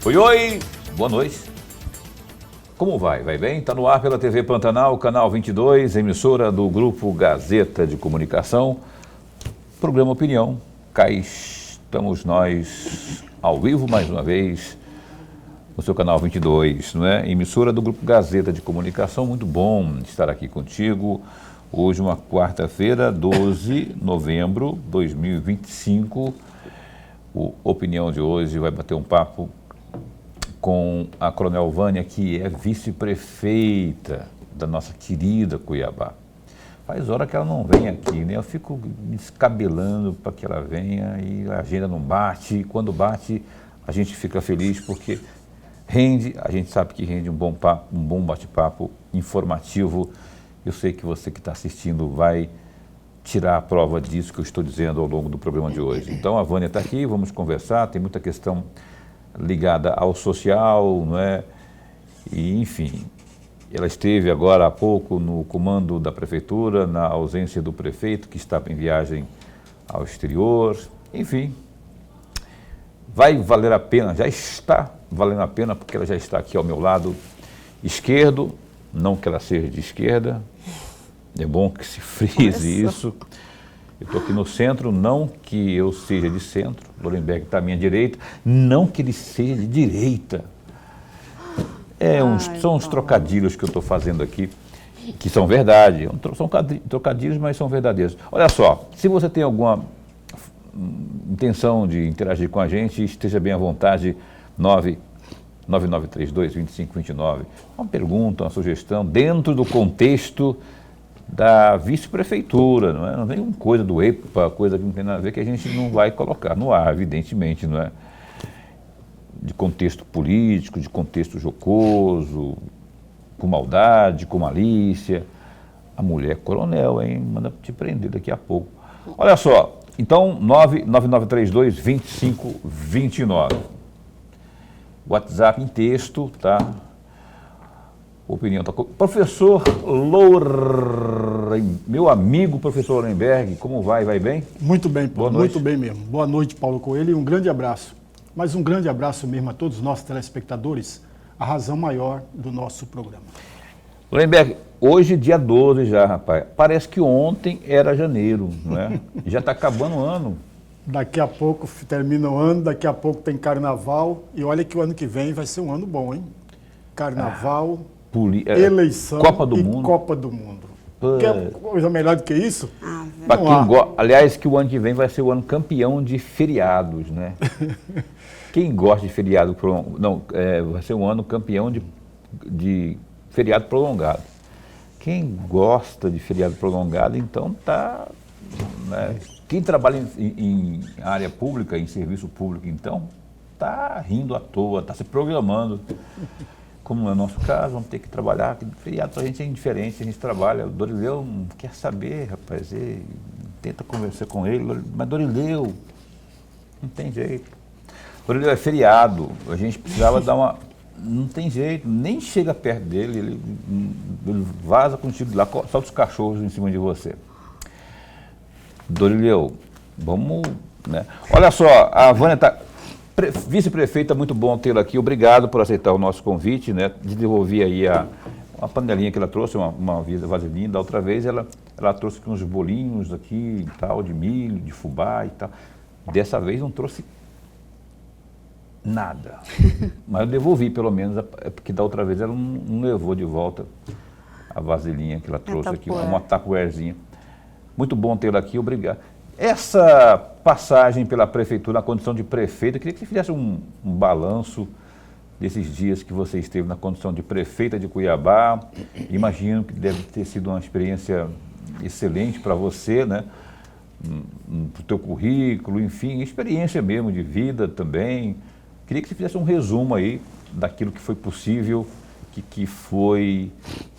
Oi, oi, boa noite. Como vai? Vai bem? Está no ar pela TV Pantanal, canal 22, emissora do Grupo Gazeta de Comunicação, programa Opinião. Cá estamos nós ao vivo mais uma vez no seu canal 22, não é? Emissora do Grupo Gazeta de Comunicação, muito bom estar aqui contigo. Hoje, uma quarta-feira, 12 de novembro de 2025. O Opinião de hoje vai bater um papo com a Coronel Vânia, que é vice-prefeita da nossa querida Cuiabá. Faz hora que ela não vem aqui, né? Eu fico me descabelando para que ela venha e a agenda não bate. E quando bate, a gente fica feliz porque rende, a gente sabe que rende um bom papo, um bom bate-papo informativo. Eu sei que você que está assistindo vai tirar a prova disso que eu estou dizendo ao longo do programa de hoje. Então a Vânia está aqui, vamos conversar, tem muita questão ligada ao social, não é? E, enfim, ela esteve agora há pouco no comando da prefeitura, na ausência do prefeito, que estava em viagem ao exterior. Enfim, vai valer a pena, já está valendo a pena, porque ela já está aqui ao meu lado esquerdo, não que ela seja de esquerda, é bom que se frise isso. Eu estou aqui no centro, não que eu seja de centro, Lorenberg está à minha direita, não que ele seja de direita. São uns trocadilhos que eu estou fazendo aqui, que são verdade, são trocadilhos, mas são verdadeiros. Olha só, se você tem alguma intenção de interagir com a gente, esteja bem à vontade, 99932-2529. Uma pergunta, uma sugestão, dentro do contexto da vice-prefeitura, não é? Não vem coisa do EPA, coisa que não tem nada a ver, que a gente não vai colocar no ar, evidentemente, não é? De contexto político, de contexto jocoso, com maldade, com malícia. A mulher coronel, hein? Manda te prender daqui a pouco. Olha só, então, 99932-2529. WhatsApp em texto, tá? Opinião tá com... Professor meu amigo professor Lorenberg, como vai? Vai bem? Muito bem, Paulo, muito bem mesmo. Boa noite, Paulo Coelho, e um grande abraço. Mas um grande abraço mesmo a todos os nossos telespectadores, a razão maior do nosso programa. Lorenberg, hoje dia 12 já, rapaz. Parece que ontem era janeiro, não é? Já está acabando o ano. Daqui a pouco termina o ano, daqui a pouco tem carnaval, e olha que o ano que vem vai ser um ano bom, hein? Carnaval... eleição Copa do e Mundo. Copa do Mundo. Quer coisa melhor do que isso? Aliás, que o ano que vem vai ser o ano campeão de feriados, né? Quem gosta de feriado prolongado? Não, vai ser um ano campeão de feriado prolongado. Quem gosta de feriado prolongado, então tá... Né? Quem trabalha em área pública, em serviço público, então, tá rindo à toa, tá se programando. Como no nosso caso, vamos ter que trabalhar, feriado para a gente é indiferente, a gente trabalha. O Dorileu não quer saber, rapaz, tenta conversar com ele, mas Dorileu, não tem jeito. Dorileu é feriado, a gente precisava dar uma... Não tem jeito, nem chega perto dele, ele vaza contigo lá, solta os cachorros em cima de você. Dorileu, vamos, né? Olha só, a Vânia está... Vice-prefeita, muito bom tê-la aqui, obrigado por aceitar o nosso convite, né? Desenvolvi aí uma panelinha que ela trouxe, uma vasilhinha, da outra vez ela trouxe aqui uns bolinhos aqui e tal, de milho, de fubá e tal. Dessa vez não trouxe nada, mas eu devolvi pelo menos, porque da outra vez ela não levou de volta a vasilhinha que ela trouxe aqui, uma tapuerzinha. Muito bom tê-la aqui, obrigado. Essa passagem pela prefeitura na condição de prefeita, eu queria que você fizesse um balanço desses dias que você esteve na condição de prefeita de Cuiabá. Imagino que deve ter sido uma experiência excelente para você, né? Para o teu currículo, enfim, experiência mesmo de vida também. Queria que você fizesse um resumo aí daquilo que foi possível, que foi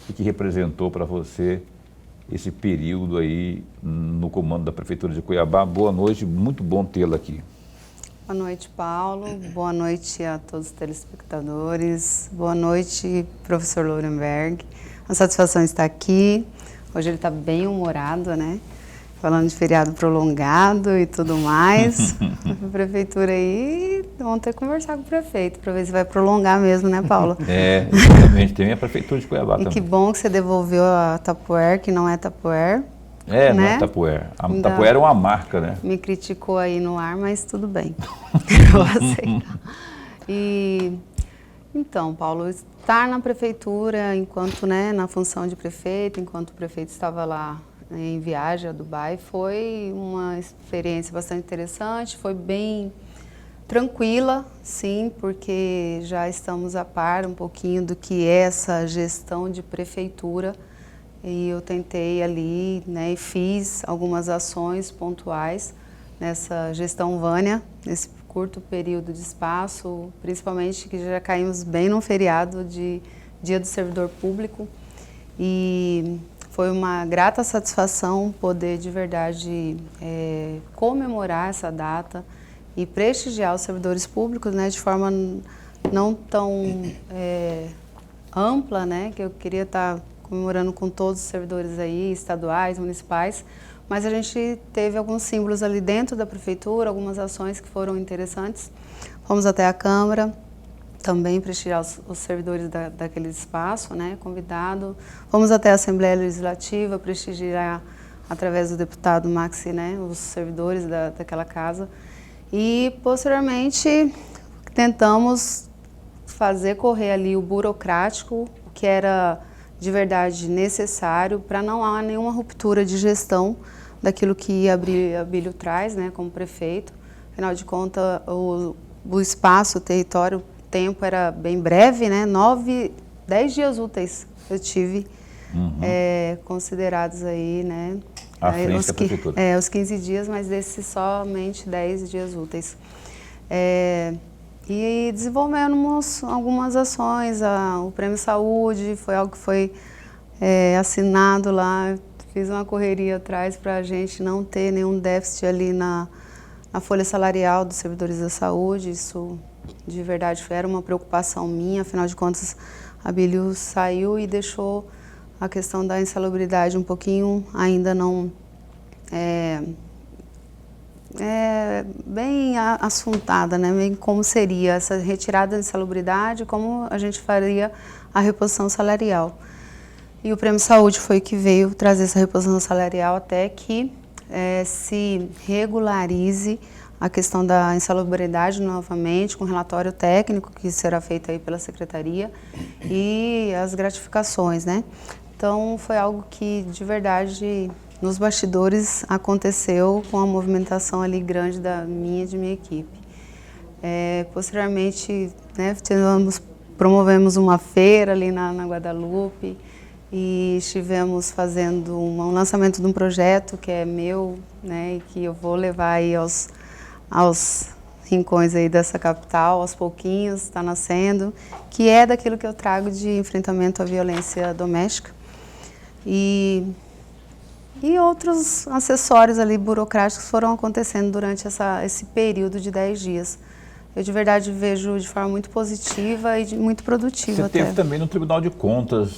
e que representou para você esse período aí no comando da Prefeitura de Cuiabá. Boa noite, muito bom tê-la aqui. Boa noite, Paulo. Boa noite a todos os telespectadores. Boa noite, professor Lorenberg. Uma satisfação estar aqui. Hoje ele está bem humorado, né? Falando de feriado prolongado e tudo mais. A prefeitura aí, vamos ter que conversar com o prefeito para ver se vai prolongar mesmo, né, Paulo? Exatamente. Tem a Prefeitura de Cuiabá também. E que bom que você devolveu a Tupperware, que não é Tupperware. Não né? é Tupperware. A Tupperware é uma marca, né? Me criticou aí no ar, mas tudo bem. Eu aceito. Então, Paulo, estar na prefeitura enquanto, né, na função de prefeito, enquanto o prefeito estava lá em viagem a Dubai, foi uma experiência bastante interessante, foi bem tranquila, sim, porque já estamos a par um pouquinho do que é essa gestão de prefeitura. E eu tentei ali, né, e fiz algumas ações pontuais nessa gestão Vânia, nesse curto período de espaço, principalmente que já caímos bem num feriado de Dia do Servidor Público. E foi uma grata satisfação poder de verdade comemorar essa data e prestigiar os servidores públicos, né, de forma não tão ampla, né, que eu queria estar comemorando com todos os servidores aí, estaduais, municipais, mas a gente teve alguns símbolos ali dentro da prefeitura, algumas ações que foram interessantes. Fomos até a Câmara, também prestigiar os servidores daquele espaço, né, convidado. Fomos até a Assembleia Legislativa, prestigiar através do deputado Maxi, né, os servidores daquela casa. E, posteriormente, tentamos fazer correr ali o burocrático, o que era de verdade necessário para não há nenhuma ruptura de gestão daquilo que Abílio traz, né, como prefeito. Afinal de contas, o espaço, o território, o tempo era bem breve, né, 10 dias úteis eu tive considerados aí, né, à frente da prefeitura. Os 15 dias, mas desses somente 10 dias úteis. E desenvolvemos algumas ações, o Prêmio Saúde foi algo que foi assinado lá, fiz uma correria atrás para a gente não ter nenhum déficit ali na folha salarial dos servidores da saúde, isso de verdade era uma preocupação minha, afinal de contas a Abílio saiu e deixou a questão da insalubridade um pouquinho ainda não bem assuntada, né? Bem como seria essa retirada de insalubridade, como a gente faria a reposição salarial. E o Prêmio Saúde foi que veio trazer essa reposição salarial até que se regularize a questão da insalubridade novamente, com relatório técnico que será feito aí pela Secretaria e as gratificações, né? Então foi algo que de verdade nos bastidores aconteceu com a movimentação ali grande de minha equipe. Posteriormente, né, promovemos uma feira ali na Guadalupe e estivemos fazendo um lançamento de um projeto que é meu, né, e que eu vou levar aí aos rincões aí dessa capital, aos pouquinhos, está nascendo, que é daquilo que eu trago de enfrentamento à violência doméstica. E outros acessórios ali burocráticos foram acontecendo durante esse período de 10 dias. Eu de verdade vejo de forma muito positiva e muito produtiva. Você teve também no Tribunal de Contas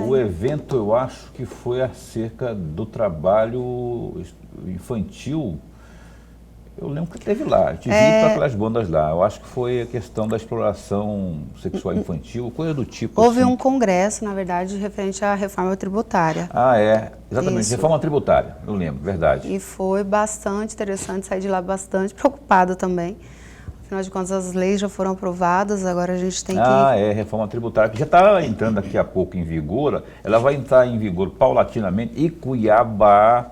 o evento, eu acho que foi acerca do trabalho infantil. Eu lembro que teve lá, te vi para aquelas bandas lá. Eu acho que foi a questão da exploração sexual infantil, coisa do tipo. Houve assim. Um congresso, na verdade, referente à reforma tributária. Exatamente, isso. Reforma tributária, eu lembro, verdade. E foi bastante interessante, saí de lá bastante preocupada também. Afinal de contas, as leis já foram aprovadas, agora a gente tem que... reforma tributária, que já está entrando daqui a pouco em vigor, ela vai entrar em vigor paulatinamente e Cuiabá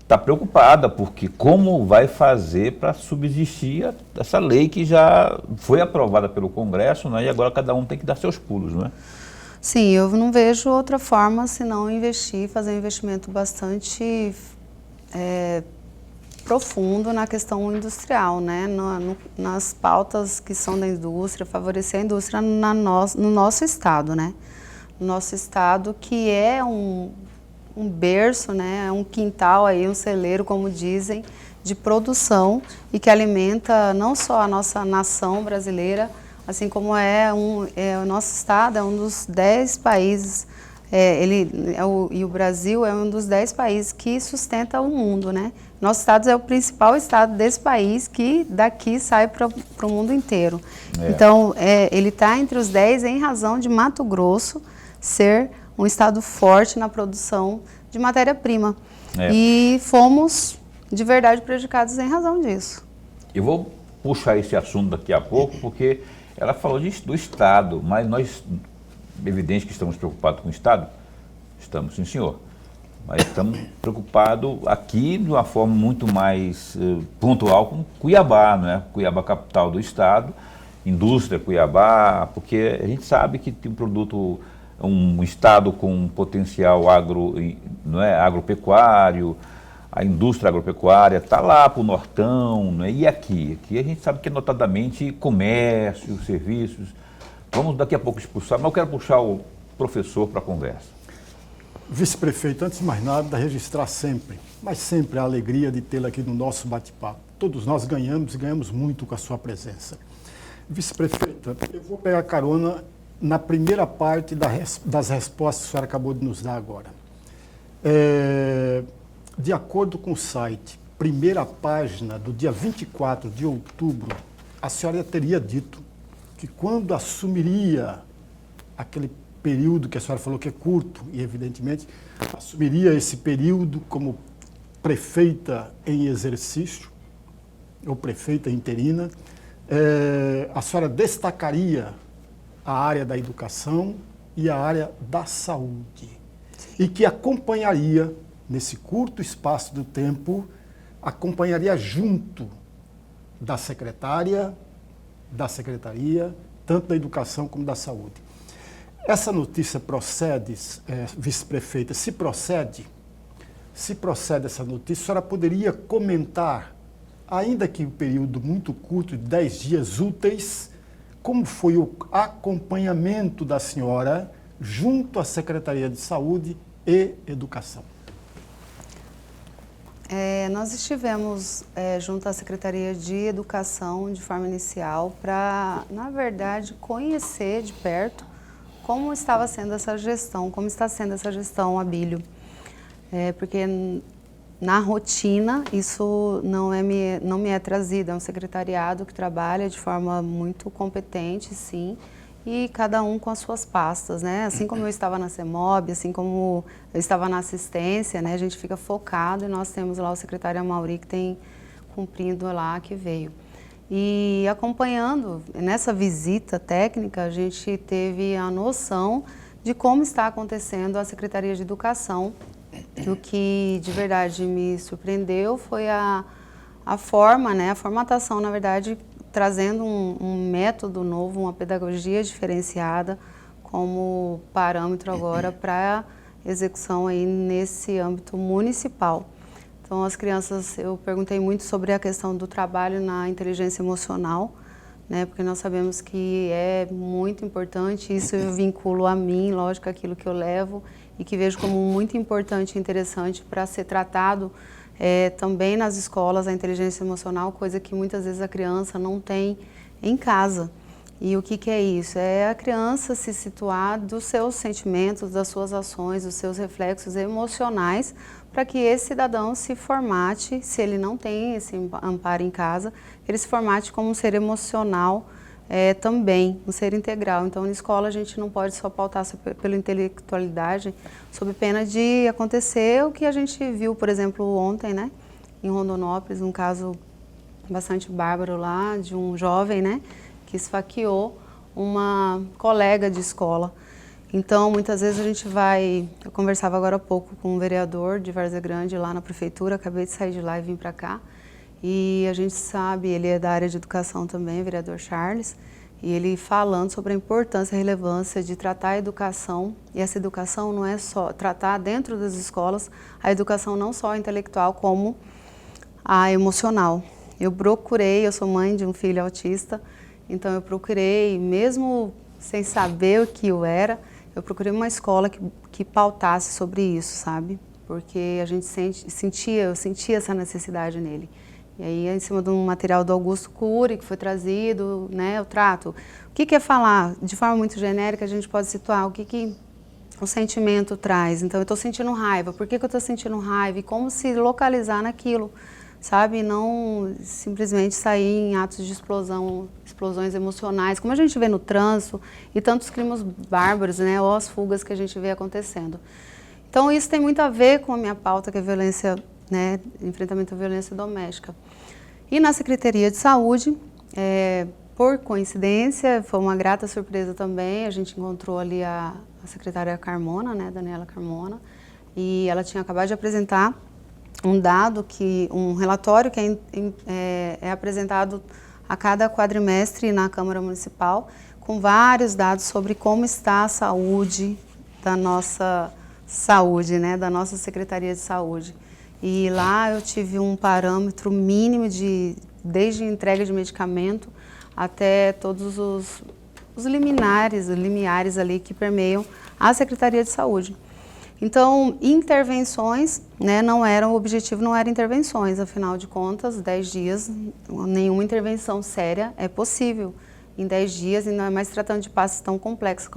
está preocupada, porque como vai fazer para subsistir essa lei que já foi aprovada pelo Congresso, né, e agora cada um tem que dar seus pulos, não é? Sim, eu não vejo outra forma senão fazer um investimento bastante profundo na questão industrial, né? Nas pautas que são da indústria, favorecer a indústria no nosso estado, né? No nosso estado, que é um berço, né? Um quintal aí, um celeiro, como dizem, de produção e que alimenta não só a nossa nação brasileira, assim como o nosso estado é um dos 10 países E o Brasil é um dos 10 países que sustenta o mundo, né? Nosso estado é o principal estado desse país que daqui sai para o mundo inteiro. Então, ele está entre os 10 em razão de Mato Grosso ser um estado forte na produção de matéria-prima. E fomos, de verdade, prejudicados em razão disso. Eu vou puxar esse assunto daqui a pouco, porque ela falou do Estado, mas nós, evidente que estamos preocupados com o Estado, estamos, sim senhor, mas estamos preocupados aqui de uma forma muito mais pontual com Cuiabá, né? Cuiabá, capital do Estado, indústria Cuiabá, porque a gente sabe que tem um produto, um Estado com um potencial agropecuário, a indústria agropecuária está lá para o Nortão, né? E aqui? Aqui a gente sabe que é notadamente comércio, serviços. Vamos daqui a pouco expulsar, mas eu quero puxar o professor para a conversa. Vice-prefeito, antes de mais nada, registrar sempre, mas sempre a alegria de tê-lo aqui no nosso bate-papo. Todos nós ganhamos e ganhamos muito com a sua presença. Vice-prefeito, eu vou pegar carona na primeira parte das respostas que a senhora acabou de nos dar agora. De acordo com o site, primeira página do dia 24 de outubro, a senhora teria dito que quando assumiria aquele período que a senhora falou que é curto, e evidentemente assumiria esse período como prefeita em exercício, ou prefeita interina, a senhora destacaria a área da educação e a área da saúde, e que acompanharia, nesse curto espaço do tempo, acompanharia junto da secretaria, tanto da educação como da saúde. Essa notícia procede, vice-prefeita, se procede essa notícia, a senhora poderia comentar, ainda que um período muito curto, de 10 dias úteis, como foi o acompanhamento da senhora junto à Secretaria de Saúde e Educação? Nós estivemos junto à Secretaria de Educação de forma inicial para, na verdade, conhecer de perto como estava sendo essa gestão, como está sendo essa gestão, Abílio. Porque na rotina isso não me é trazido, é um secretariado que trabalha de forma muito competente, sim, e cada um com as suas pastas, né? Assim como eu estava na CEMOB, assim como eu estava na assistência, né? A gente fica focado e nós temos lá o secretário Amauri que tem cumprindo lá, que veio. E acompanhando nessa visita técnica, a gente teve a noção de como está acontecendo a Secretaria de Educação. O que de verdade me surpreendeu foi a forma, né? A formatação, na verdade, trazendo um método novo, uma pedagogia diferenciada como parâmetro agora para execução aí nesse âmbito municipal. Então, as crianças, eu perguntei muito sobre a questão do trabalho na inteligência emocional, né? Porque nós sabemos que é muito importante, isso eu vinculo a mim, lógico, aquilo que eu levo e que vejo como muito importante e interessante para ser tratado também nas escolas, a inteligência emocional, coisa que muitas vezes a criança não tem em casa. E o que é isso? É a criança se situar dos seus sentimentos, das suas ações, dos seus reflexos emocionais, para que esse cidadão se formate, se ele não tem esse amparo em casa, ele se formate como um ser emocional também, um ser integral. Então, na escola a gente não pode só pautar pela intelectualidade, sob pena de acontecer o que a gente viu, por exemplo, ontem, né, em Rondonópolis, um caso bastante bárbaro lá, de um jovem, né, que esfaqueou uma colega de escola. Então, muitas vezes a gente eu conversava agora há pouco com um vereador de Várzea Grande lá na prefeitura, acabei de sair de lá e vim para cá, e a gente sabe, ele é da área de educação também, o vereador Charles, e ele falando sobre a importância e a relevância de tratar a educação, e essa educação não é só tratar dentro das escolas, a educação não só intelectual, como a emocional. Eu sou mãe de um filho autista, então eu procurei, mesmo sem saber o que eu era, eu procurei uma escola que pautasse sobre isso, sabe? Porque a gente eu sentia essa necessidade nele. E aí, em cima de um material do Augusto Cury, que foi trazido, né, eu trato. O que é falar? De forma muito genérica, a gente pode situar o que o sentimento traz. Então, eu estou sentindo raiva. Por que eu estou sentindo raiva? E como se localizar naquilo, sabe? Não simplesmente sair em atos de explosões emocionais, como a gente vê no trânsito e tantos crimes bárbaros, né? Ou as fugas que a gente vê acontecendo. Então, isso tem muito a ver com a minha pauta, que é a violência, né? Enfrentamento à violência doméstica. E na Secretaria de Saúde, por coincidência, foi uma grata surpresa também, a gente encontrou ali a secretária Carmona, né, Daniela Carmona, e ela tinha acabado de apresentar um relatório que é apresentado a cada quadrimestre na Câmara Municipal, com vários dados sobre como está a saúde da nossa saúde, né, da nossa Secretaria de Saúde. E lá eu tive um parâmetro mínimo desde entrega de medicamento até todos os limiares ali que permeiam a Secretaria de Saúde. Então, intervenções, né, o objetivo não era intervenções, afinal de contas, 10 dias, nenhuma intervenção séria é possível em 10 dias, e não é mais tratando de passos tão complexos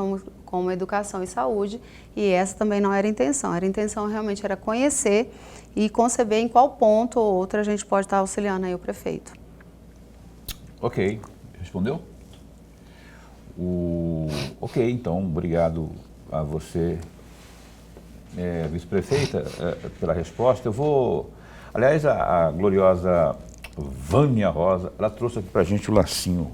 como educação e saúde, e essa também não era a intenção. A intenção realmente era conhecer e conceber em qual ponto ou outro a gente pode estar auxiliando aí o prefeito. Ok. Respondeu? Ok, então, obrigado a você, vice-prefeita, pela resposta. Aliás, a gloriosa Vânia Rosa, ela trouxe aqui pra gente o lacinho.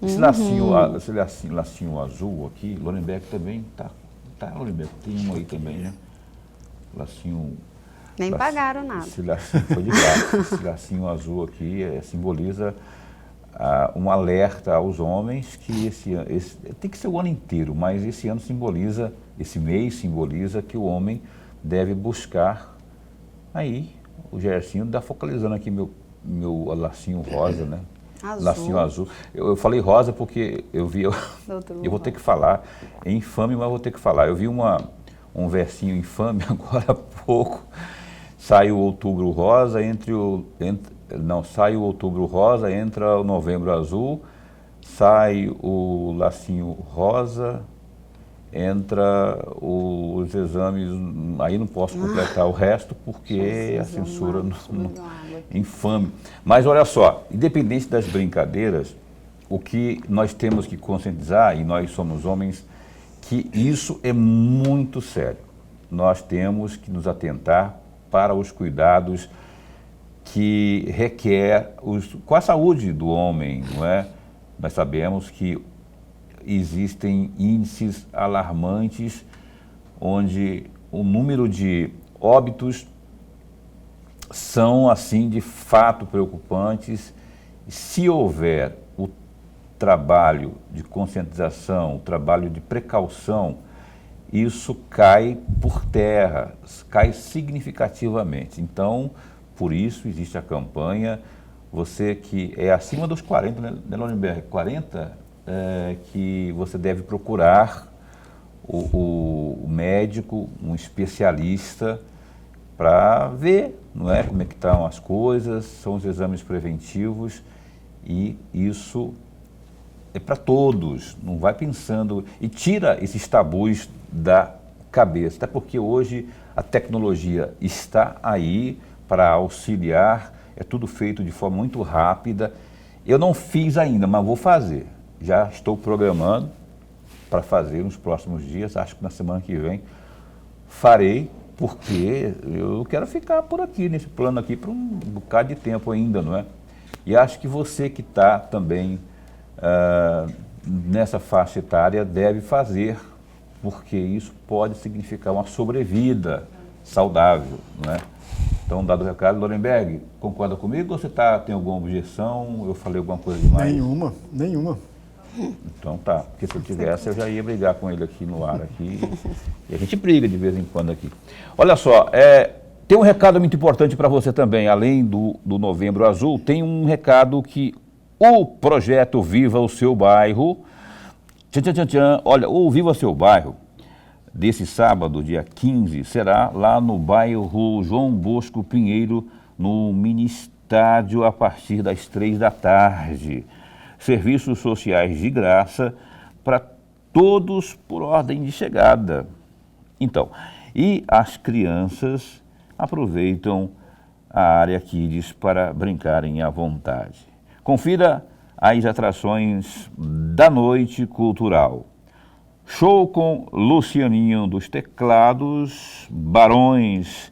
Esse lacinho azul aqui, Lorenberg também tá, Lorenberg, tem um aí também, né? Lacinho... Nem pagaram nada. Esse lacinho foi de graça. Esse lacinho azul aqui simboliza um alerta aos homens que esse tem que ser o ano inteiro, mas esse mês simboliza que o homem deve buscar aí, o Gersinho está focalizando aqui meu lacinho rosa, né? Azul. Lacinho azul. Eu falei rosa porque eu vou ter que falar, é infame, mas vou ter que falar. Eu vi um versinho infame agora há pouco. Sai o outubro rosa, sai o outubro rosa, entra o novembro azul, sai o lacinho rosa, entra os exames, aí não posso completar o resto porque a censura infame. Mas olha só, independente das brincadeiras, o que nós temos que conscientizar, e nós somos homens, que isso é muito sério. Nós temos que nos atentar para os cuidados que requer com a saúde do homem, não é? Nós sabemos que existem índices alarmantes onde o número de óbitos são, assim, de fato preocupantes. Se houver o trabalho de conscientização, o trabalho de precaução, isso cai por terra, cai significativamente. Então, por isso existe a campanha. Você que é acima dos 40, né, Lorenberg? 40, que você deve procurar o médico, um especialista, para ver, não é, como é que estão as coisas, são os exames preventivos, e isso é para todos, não vai pensando, e tira esses tabus da cabeça, até porque hoje a tecnologia está aí para auxiliar, é tudo feito de forma muito rápida. Eu não fiz ainda, mas vou fazer, já estou programando para fazer nos próximos dias, acho que na semana que vem farei, porque eu quero ficar por aqui, nesse plano aqui, por um bocado de tempo ainda, não é? E acho que você que está também nessa faixa etária deve fazer, porque isso pode significar uma sobrevida saudável, não é? Então, dado o recado, Lorenberg, concorda comigo ou você tem alguma objeção? Eu falei alguma coisa demais? Nenhuma. Então tá, porque se eu tivesse eu já ia brigar com ele aqui no ar aqui, e a gente briga de vez em quando aqui. Olha só, tem um recado muito importante para você também, além do Novembro Azul, tem um recado que o projeto Viva o Seu Bairro, olha, o Viva o Seu Bairro, desse sábado, dia 15, será lá no bairro João Bosco Pinheiro, no mini estádio, a partir das 3 da tarde. Serviços sociais de graça para todos por ordem de chegada. Então, e as crianças aproveitam a área Kids para brincarem à vontade. Confira as atrações da noite cultural. Show com Lucianinho dos teclados, Barões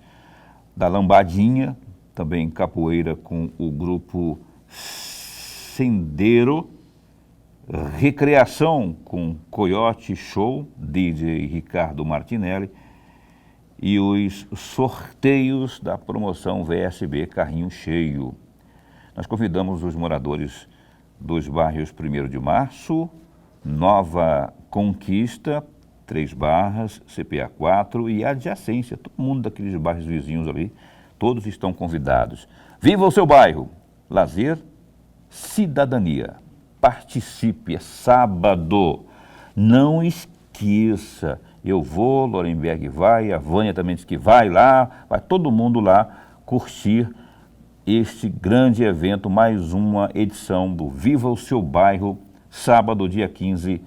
da Lambadinha, também capoeira com o grupo Sendeiro, recreação com Coyote Show, DJ Ricardo Martinelli, e os sorteios da promoção VSB Carrinho Cheio. Nós convidamos os moradores dos bairros 1º de Março, Nova Conquista, 3 Barras, CPA 4 e adjacência, todo mundo daqueles bairros vizinhos ali, todos estão convidados. Viva o seu bairro, lazer, cidadania. Participe, é sábado. Não esqueça, eu vou, Lorenberg vai, a Vânia também disse que vai lá, vai todo mundo lá curtir este grande evento, mais uma edição do Viva o Seu Bairro, sábado, dia 15,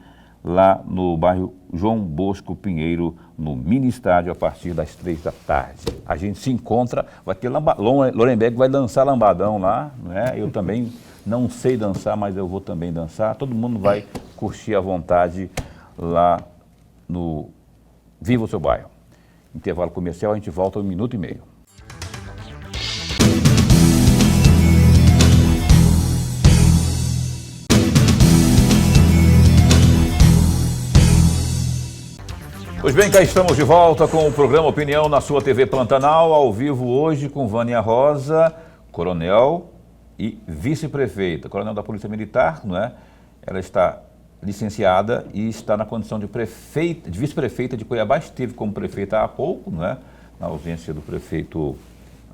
lá no bairro João Bosco Pinheiro, no mini estádio, a partir das 3 da tarde. A gente se encontra, vai ter Lorenberg vai dançar lambadão lá, né? Eu também não sei dançar, mas eu vou também dançar. Todo mundo vai curtir à vontade lá no Viva o Seu Bairro. Intervalo comercial, a gente volta em 1 minuto e meio. Pois bem, cá estamos de volta com o programa Opinião na sua TV Pantanal, ao vivo hoje com Vânia Rosa, coronel e vice-prefeita, coronel da Polícia Militar, não é? Ela está licenciada e está na condição de prefeita, de vice-prefeita de Cuiabá, esteve como prefeita há pouco, não é? Na ausência do prefeito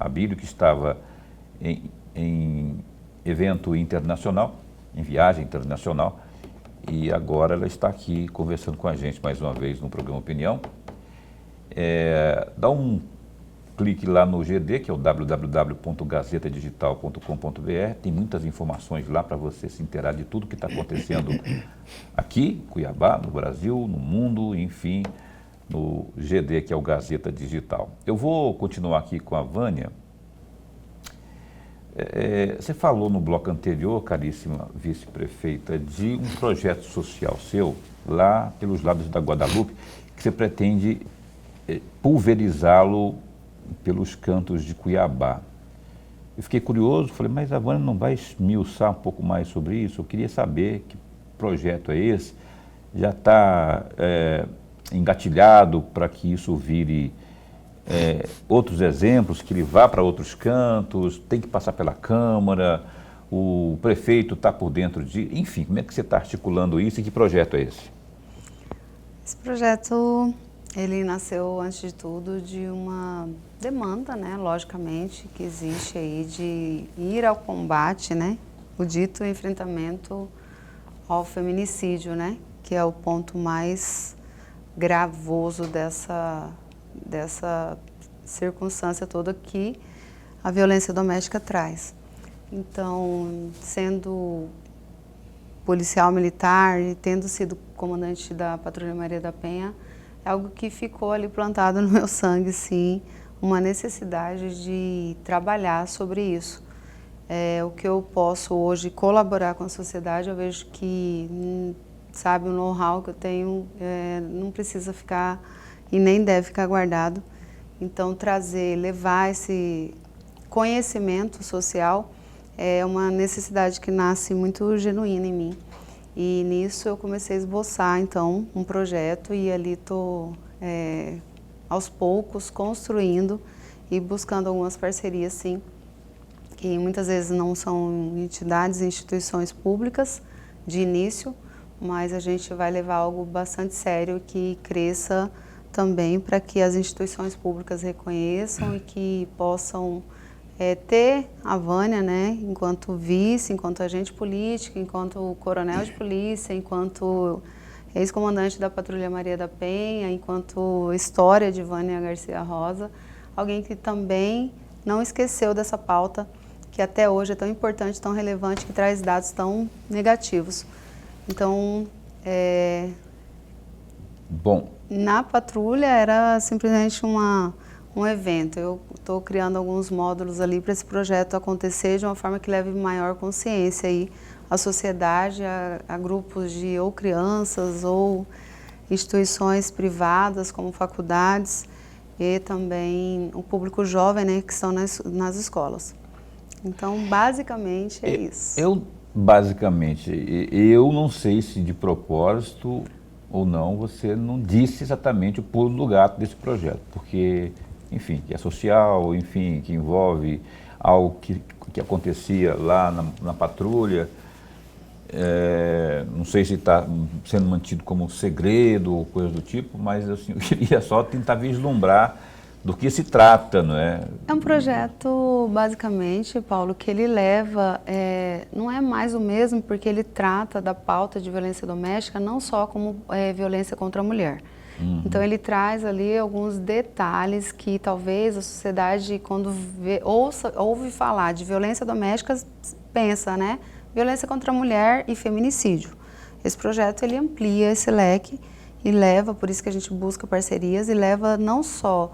Abílio, que estava em evento internacional, em viagem internacional. E agora ela está aqui conversando com a gente mais uma vez no programa Opinião. Dá um clique lá no GD, que é o www.gazetadigital.com.br. Tem muitas informações lá para você se inteirar de tudo que está acontecendo aqui, Cuiabá, no Brasil, no mundo, enfim, no GD, que é o Gazeta Digital. Eu vou continuar aqui com a Vânia. Você falou no bloco anterior, caríssima vice-prefeita, de um projeto social seu, lá pelos lados da Guadalupe, que você pretende pulverizá-lo pelos cantos de Cuiabá. Eu fiquei curioso, falei, mas a Vânia não vai esmiuçar um pouco mais sobre isso? Eu queria saber que projeto é esse, já está engatilhado para que isso vire outros exemplos, que ele vá para outros cantos, tem que passar pela Câmara, o prefeito está por dentro de... Enfim, como é que você está articulando isso e que projeto é esse? Esse projeto, ele nasceu, antes de tudo, de uma demanda, né, logicamente, que existe aí de ir ao combate, né, o dito enfrentamento ao feminicídio, né, que é o ponto mais gravoso dessa circunstância toda que a violência doméstica traz. Então, sendo policial militar e tendo sido comandante da Patrulha Maria da Penha, é algo que ficou ali plantado no meu sangue, sim, uma necessidade de trabalhar sobre isso. O que eu posso hoje colaborar com a sociedade, eu vejo que, sabe, o know-how que eu tenho não precisa ficar e nem deve ficar guardado. Então, levar esse conhecimento social é uma necessidade que nasce muito genuína em mim. E nisso eu comecei a esboçar, então, um projeto e ali estou, aos poucos, construindo e buscando algumas parcerias, sim, que muitas vezes não são entidades, instituições públicas de início, mas a gente vai levar algo bastante sério que cresça também para que as instituições públicas reconheçam e que possam ter a Vânia, né, enquanto vice, enquanto agente político, enquanto coronel de polícia, enquanto ex-comandante da Patrulha Maria da Penha, enquanto história de Vânia Garcia Rosa, alguém que também não esqueceu dessa pauta que até hoje é tão importante, tão relevante, que traz dados tão negativos. Então, Bom, na patrulha era simplesmente um evento. Eu estou criando alguns módulos ali para esse projeto acontecer de uma forma que leve maior consciência aí à sociedade, a grupos de ou crianças ou instituições privadas como faculdades e também o público jovem, né, que estão nas escolas. Então, basicamente é isso. Eu não sei se de propósito ou não, você não disse exatamente o pulo do gato desse projeto, porque, enfim, que é social, enfim, que envolve algo que acontecia lá na patrulha, não sei se está sendo mantido como segredo ou coisa do tipo, mas assim, eu queria só tentar vislumbrar do que se trata, não é? É um projeto, basicamente, Paulo, que ele leva, não é mais o mesmo, porque ele trata da pauta de violência doméstica não só como violência contra a mulher. Uhum. Então ele traz ali alguns detalhes que talvez a sociedade, quando ouve falar de violência doméstica, pensa, né? Violência contra a mulher e feminicídio. Esse projeto ele amplia esse leque e leva, por isso que a gente busca parcerias, e leva não só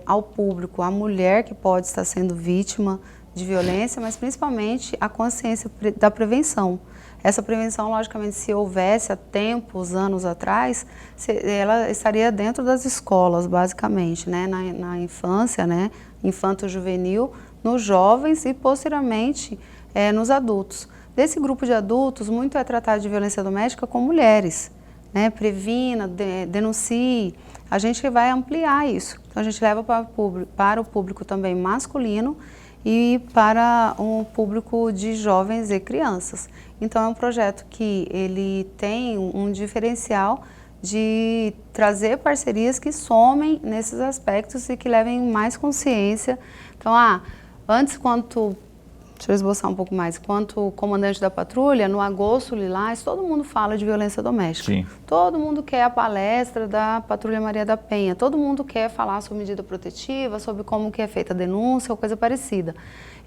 ao público, a mulher que pode estar sendo vítima de violência, mas principalmente a consciência da prevenção. Essa prevenção, logicamente, se houvesse há tempos, anos atrás, ela estaria dentro das escolas, basicamente, né? Na infância, né? Infanto-juvenil, nos jovens e, posteriormente, nos adultos. Desse grupo de adultos, muito é tratado de violência doméstica com mulheres, né? Previna, denuncie. A gente vai ampliar isso. Então, a gente leva para o público também masculino e para um público de jovens e crianças. Então, é um projeto que ele tem um diferencial de trazer parcerias que somem nesses aspectos e que levem mais consciência. Então, antes, deixa eu esboçar um pouco mais. Quanto comandante da patrulha, no Agosto Lilás, todo mundo fala de violência doméstica. Sim. Todo mundo quer a palestra da Patrulha Maria da Penha. Todo mundo quer falar sobre medida protetiva, sobre como que é feita a denúncia ou coisa parecida.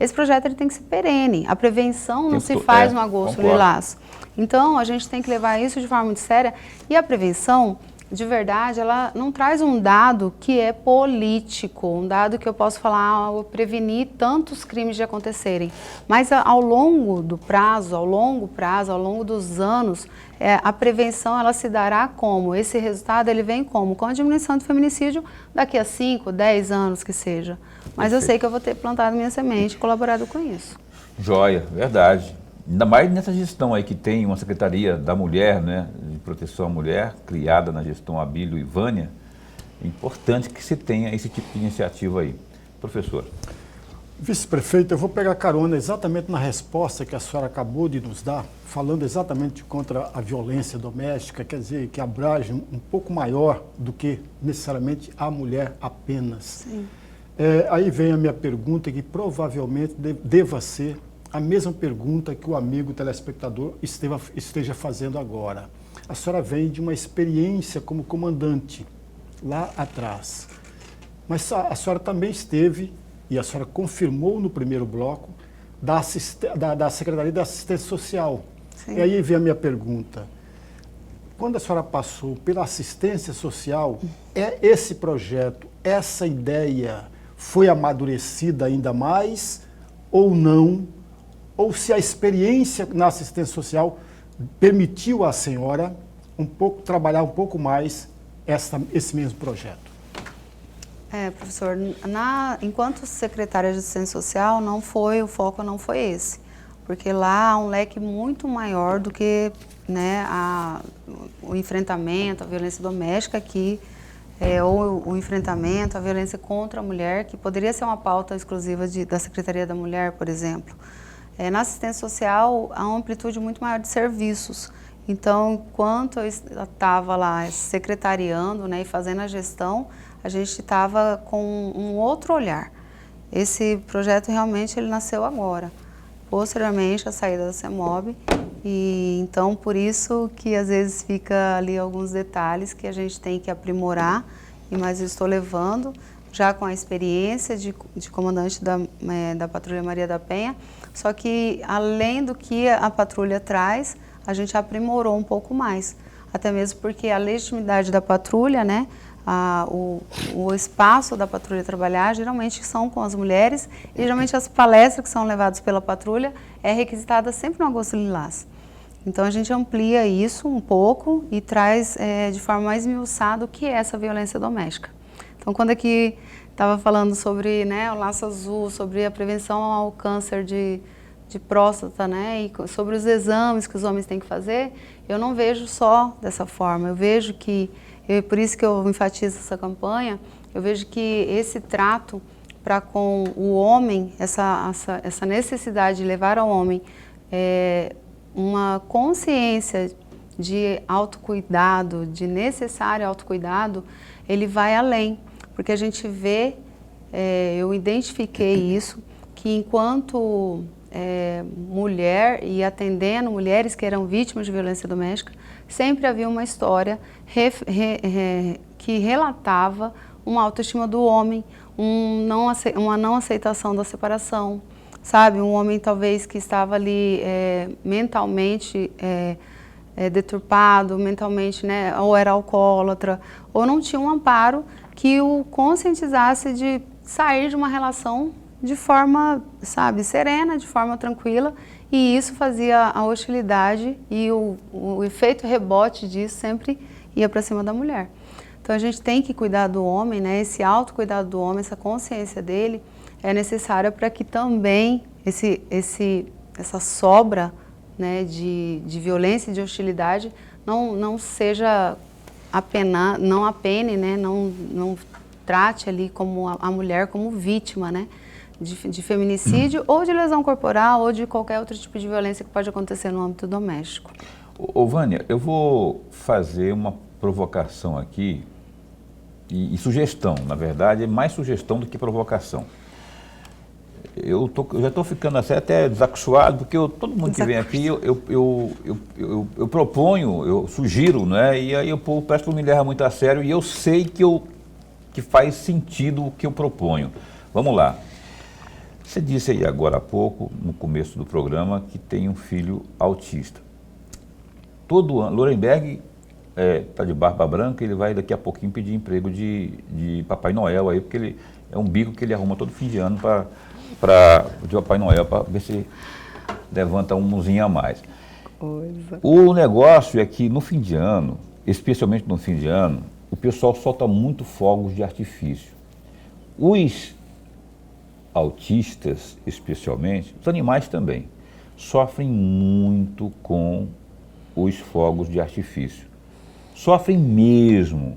Esse projeto ele tem que ser perene. A prevenção não se faz no Agosto Lilás. Então, a gente tem que levar isso de forma muito séria. E a prevenção, de verdade, ela não traz um dado que é político, um dado que eu posso falar, eu preveni tantos crimes de acontecerem. Mas ao longo do prazo, ao longo dos anos, a prevenção ela se dará como? Esse resultado ele vem como? Com a diminuição do feminicídio daqui a 5, 10 anos que seja. Mas Perfeito. Eu sei que eu vou ter plantado minha semente e colaborado com isso. Joia, verdade. Ainda mais nessa gestão aí que tem uma Secretaria da Mulher, né, de Proteção à Mulher, criada na gestão Abílio e Vânia, é importante que se tenha esse tipo de iniciativa aí. Professor. Vice-prefeito, eu vou pegar carona exatamente na resposta que a senhora acabou de nos dar, falando exatamente contra a violência doméstica, quer dizer, que abrange um pouco maior do que necessariamente a mulher apenas. Sim. Aí vem a minha pergunta, que provavelmente deva ser a mesma pergunta que o amigo telespectador esteja fazendo agora. A senhora vem de uma experiência como comandante lá atrás, mas a senhora também esteve, e a senhora confirmou no primeiro bloco, da Secretaria da Assistência Social. Sim. E aí vem a minha pergunta. Quando a senhora passou pela assistência social, esse projeto, essa ideia foi amadurecida ainda mais ou não? Ou se a experiência na assistência social permitiu à senhora trabalhar um pouco mais esse mesmo projeto? Professor, enquanto secretária de assistência social, o foco não foi esse, porque lá há um leque muito maior do que, né, o enfrentamento à violência doméstica aqui, ou o enfrentamento à violência contra a mulher, que poderia ser uma pauta exclusiva da Secretaria da Mulher, por exemplo. Na assistência social, há uma amplitude muito maior de serviços. Então, enquanto eu estava lá secretariando, né, e fazendo a gestão, a gente estava com um outro olhar. Esse projeto realmente ele nasceu agora, posteriormente a saída da CEMOB, e então por isso que às vezes fica ali alguns detalhes que a gente tem que aprimorar, mas eu estou levando já com a experiência de comandante da Patrulha Maria da Penha, só que além do que a patrulha traz, a gente aprimorou um pouco mais. até mesmo porque a legitimidade da patrulha, né, o espaço da patrulha trabalhar geralmente são com as mulheres e geralmente as palestras que são levadas pela patrulha é requisitada sempre no Augusto Lilás. Então a gente amplia isso um pouco e traz de forma mais esmiuçada o que é essa violência doméstica. Então quando aqui estava falando sobre, né, o laço azul, sobre a prevenção ao câncer de próstata, né, e sobre os exames que os homens têm que fazer, eu não vejo só dessa forma, eu vejo que, por isso que eu enfatizo essa campanha, eu vejo que esse trato para com o homem, essa necessidade de levar ao homem uma consciência de autocuidado, de necessário autocuidado, ele vai além, porque a gente vê, eu identifiquei isso, que enquanto mulher e atendendo mulheres que eram vítimas de violência doméstica, sempre havia uma história que relatava uma autoestima do homem, uma não aceitação da separação, sabe? Um homem talvez que estava ali mentalmente deturpado, mentalmente, né, ou era alcoólatra, ou não tinha um amparo que o conscientizasse de sair de uma relação de forma, sabe, serena, de forma tranquila, e isso fazia a hostilidade e o efeito rebote disso sempre ia para cima da mulher. Então a gente tem que cuidar do homem, né? Esse autocuidado do homem, essa consciência dele é necessária para que também essa sobra, né, de violência e de hostilidade não seja não apene, né? Não trate ali como a mulher como vítima, né? De feminicídio ou de lesão corporal ou de qualquer outro tipo de violência que pode acontecer no âmbito doméstico. Ô Vânia, eu vou fazer uma provocação aqui e sugestão, na verdade, é mais sugestão do que provocação. Eu já estou ficando assim, até desacostuado, porque todo mundo que vem aqui, eu proponho, eu sugiro, né? E aí o povo parece que me leva muito a sério e eu sei que faz sentido o que eu proponho. Vamos lá. Você disse aí agora há pouco, no começo do programa, que tem um filho autista. Todo ano, Lorenberg está de barba branca, ele vai daqui a pouquinho pedir emprego de Papai Noel aí, porque ele é um bico que ele arruma todo fim de ano de Papai Noel, para ver se levanta um mozinho a mais. Coisa. O negócio é que no fim de ano, especialmente no fim de ano, o pessoal solta muito fogos de artifício. Os autistas, especialmente, os animais também, sofrem muito com os fogos de artifício. Sofrem mesmo.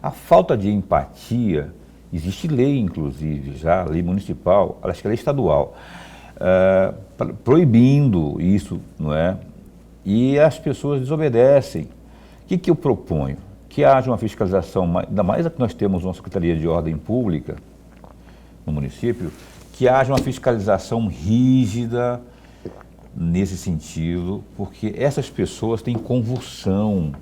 A falta de empatia, existe lei, inclusive, já, lei municipal, acho que é lei estadual, proibindo isso, não é? E as pessoas desobedecem. O que eu proponho? Que haja uma fiscalização, ainda mais que nós temos uma Secretaria de Ordem Pública no município, que haja uma fiscalização rígida nesse sentido, porque essas pessoas têm convulsão.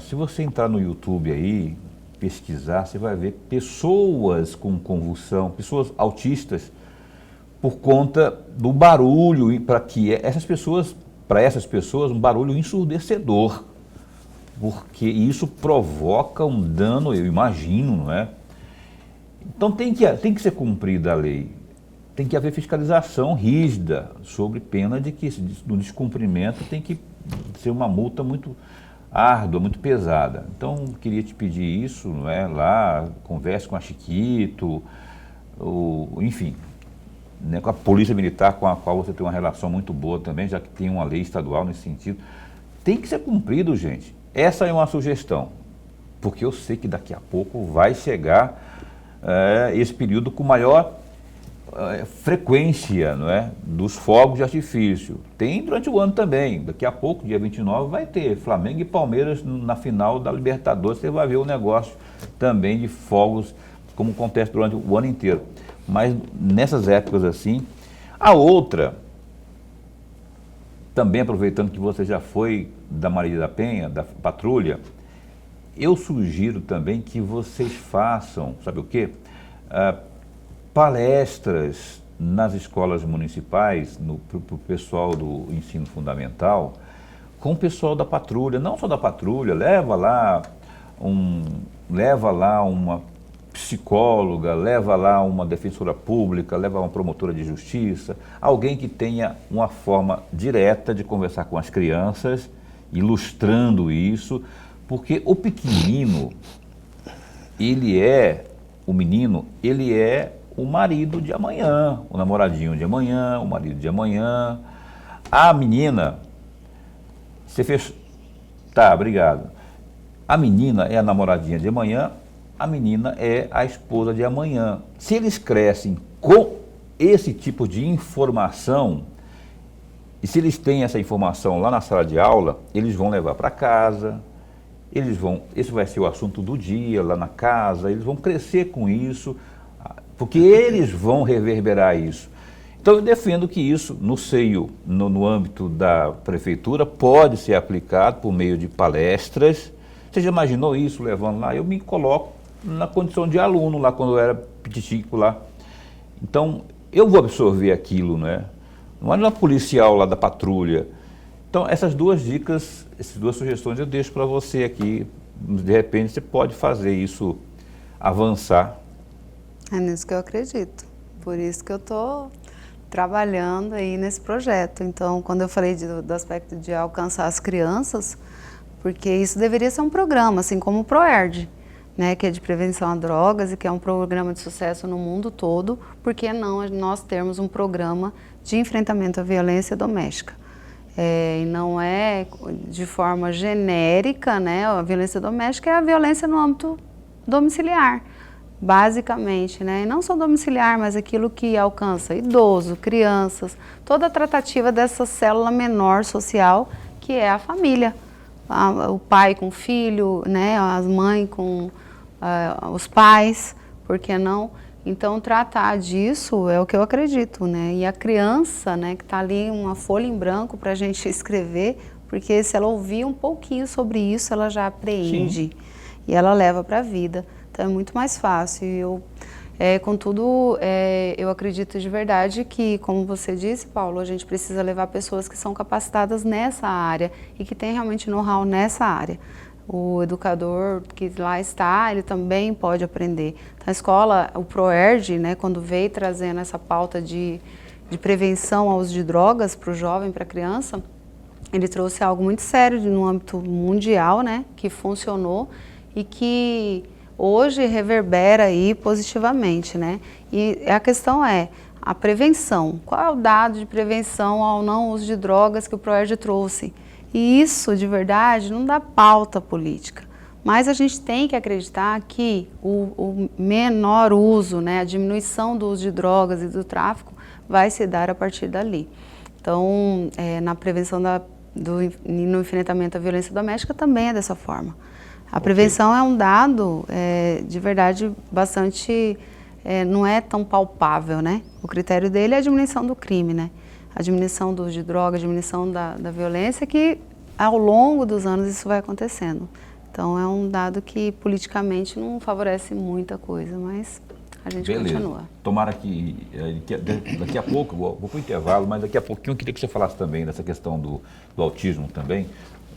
Se você entrar no YouTube aí, pesquisar, você vai ver pessoas com convulsão, pessoas autistas, por conta do barulho, para essas pessoas, um barulho ensurdecedor, porque isso provoca um dano, eu imagino, não é? Então tem que ser cumprida a lei, tem que haver fiscalização rígida, sobre pena de que do descumprimento tem que ser uma multa muito árdua, muito pesada. Então queria te pedir isso, não é? Lá, converse com a Chiquito, enfim, né, com a Polícia Militar, com a qual você tem uma relação muito boa também, já que tem uma lei estadual nesse sentido. Tem que ser cumprido, gente. Essa é uma sugestão, porque eu sei que daqui a pouco vai chegar esse período com maior frequência, não é, dos fogos de artifício. Tem durante o ano também. Daqui a pouco, dia 29, vai ter Flamengo e Palmeiras na final da Libertadores. Você vai ver o negócio também de fogos, como acontece durante o ano inteiro. Mas nessas épocas assim. A outra, também aproveitando que você já foi da Maria da Penha, da patrulha, eu sugiro também que vocês façam, sabe o quê? Palestras nas escolas municipais, para o pessoal do ensino fundamental, com o pessoal da patrulha, não só da patrulha, leva lá uma psicóloga, leva lá uma defensora pública, leva uma promotora de justiça, alguém que tenha uma forma direta de conversar com as crianças, ilustrando isso, porque o pequenino, ele é o marido de amanhã, o namoradinho de amanhã, o marido de amanhã. A menina, você fez... Tá, obrigado. A menina é a namoradinha de amanhã, a menina é a esposa de amanhã. Se eles crescem com esse tipo de informação, e se eles têm essa informação lá na sala de aula, eles vão levar para casa, esse vai ser o assunto do dia lá na casa, eles vão crescer com isso, porque eles vão reverberar isso. Então eu defendo que isso, no âmbito da prefeitura, pode ser aplicado por meio de palestras. Você já imaginou isso levando lá? Eu me coloco na condição de aluno lá quando eu era pititico lá. Então eu vou absorver aquilo, né? Não é uma policial lá da patrulha. Então essas duas dicas, essas duas sugestões eu deixo para você aqui. De repente você pode fazer isso avançar. É nisso que eu acredito. Por isso que eu estou trabalhando aí nesse projeto. Então, quando eu falei do aspecto de alcançar as crianças, porque isso deveria ser um programa, assim como o ProERD, né, que é de prevenção a drogas e que é um programa de sucesso no mundo todo. Por que não nós termos um programa de enfrentamento à violência doméstica? E não é de forma genérica, né? A violência doméstica é a violência no âmbito domiciliar, basicamente, né? E não só domiciliar, mas aquilo que alcança idoso, crianças, toda a tratativa dessa célula menor social que é a família. O pai com o filho, né? As mães com os pais, por que não? Então, tratar disso é o que eu acredito, né? E a criança, né, que está ali uma folha em branco para a gente escrever, porque se ela ouvir um pouquinho sobre isso, ela já apreende. Sim. E ela leva para a vida. Então, é muito mais fácil. Contudo, eu acredito de verdade que, como você disse, Paulo, a gente precisa levar pessoas que são capacitadas nessa área e que têm realmente know-how nessa área. O educador que lá está, ele também pode aprender. Então, a escola, o ProERD, né, quando veio trazendo essa pauta de prevenção ao uso de drogas para o jovem, para a criança, ele trouxe algo muito sério no âmbito mundial, né, que funcionou e que hoje reverbera aí positivamente, né? E a questão é a prevenção. Qual é o dado de prevenção ao não uso de drogas que o ProERD trouxe? E isso, de verdade, não dá pauta política. Mas a gente tem que acreditar que o menor uso, né, a diminuição do uso de drogas e do tráfico vai se dar a partir dali. Então, na prevenção no enfrentamento à violência doméstica também é dessa forma. A prevenção é um dado, de verdade, bastante, não é tão palpável, né? O critério dele é a diminuição do crime, né? A diminuição do uso de droga, a diminuição da violência, que ao longo dos anos isso vai acontecendo. Então é um dado que politicamente não favorece muita coisa, mas a gente continua. Tomara que daqui a pouco, vou para o intervalo, mas daqui a pouquinho eu queria que você falasse também dessa questão do autismo também,